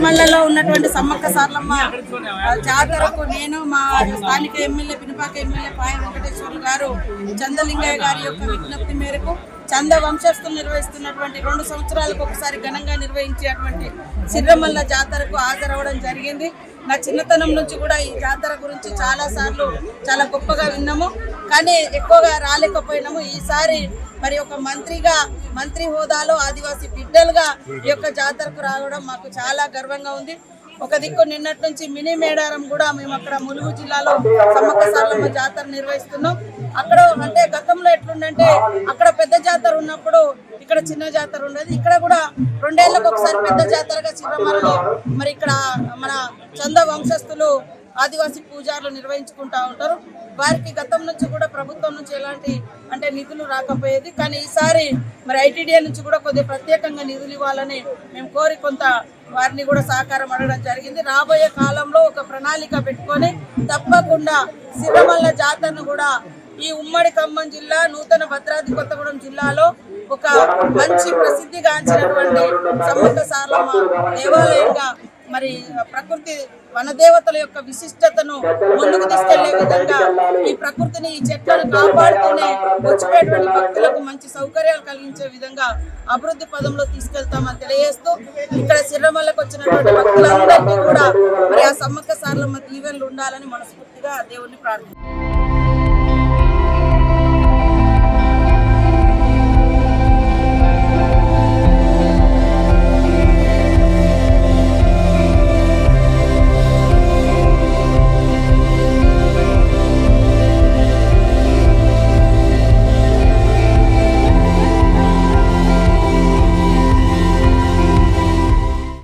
మండలంలో ఉన్నటువంటి సమ్మక్క సారలమ్మ జాతరకు నేను మా స్థానిక ఎమ్మెల్యే పినపాక ఎమ్మెల్యే పాయ వెంకటేశ్వర్లు గారు చందలింగయ్య గారి యొక్క విజ్ఞప్తి మేరకు చంద వంశస్థులు నిర్వహిస్తున్నటువంటి 2 సంవత్సరాలకు ఒకసారి ఘనంగా నిర్వహించేటువంటి సిర్రమల్ల జాతరకు హాజరవడం జరిగింది. నా చిన్నతనం నుంచి కూడా ఈ జాతర గురించి చాలా గొప్పగా విన్నాము, కానీ ఎక్కువగా రాలేకపోయినాము. ఈసారి మరి ఒక మంత్రి హోదాలో ఆదివాసీ బిడ్డలుగా ఈ యొక్క జాతరకు రావడం మాకు చాలా గర్వంగా ఉంది. ఒక దిక్కు నిన్నటి నుంచి మినీ మేడారం కూడా మేము అక్కడ ములుగు జిల్లాలో సమ్మక్క సారలమ్మ జాతర నిర్వహిస్తున్నాం. అక్కడ అంటే గతంలో ఎట్లుందంటే అక్కడ పెద్ద జాతర ఉన్నప్పుడు ఇక్కడ చిన్న జాతర ఉండేది. ఇక్కడ కూడా 2 ఏళ్లకు ఒకసారి పెద్ద జాతరగా చిరమలలో మరి ఇక్కడ మన చంద వంశస్థులు ఆదివాసీ పూజారులు నిర్వహించుకుంటూ ఉంటారు. వారికి గతం నుంచి కూడా ప్రభుత్వం నుంచి ఎలాంటి అంటే నిధులు రాకపోయేది, కానీ ఈసారి మరి ఐటీడీఏ నుంచి కూడా కొద్దిగా ప్రత్యేకంగా నిధులు ఇవ్వాలని మేము కోరి కొంత వారిని కూడా సహకారం అడగడం జరిగింది. రాబోయే కాలంలో ఒక ప్రణాళిక పెట్టుకొని తప్పకుండా సిర్రమల్ల జాతరను కూడా ఈ ఉమ్మడి ఖమ్మం జిల్లా నూతన భద్రాద్రి కొత్తగూడెం జిల్లాలో ఒక మంచి ప్రసిద్ధిగాంచినటువంటి సమ్మక్క సారలమ్మ దేవాలయంగా మరి ప్రకృతి వనదేవతల యొక్క విశిష్టతను ముందుకు తీసుకెళ్లే విధంగా ఈ ప్రకృతిని ఈ చెట్లను కాపాడుతూనే వచ్చినటువంటి భక్తులకు మంచి సౌకర్యాలు కలిగించే విధంగా అభివృద్ధి పదంలో తీసుకెళ్తామని తెలియజేస్తూ ఇక్కడ సిర్రమల్లకు వచ్చినటువంటి భక్తులందరికీ కూడా మరి ఆ సమ్మక్క సారలమ్మ దీవెనలు ఉండాలని మనస్ఫూర్తిగా దేవుణ్ణి ప్రార్థిస్తున్నాం.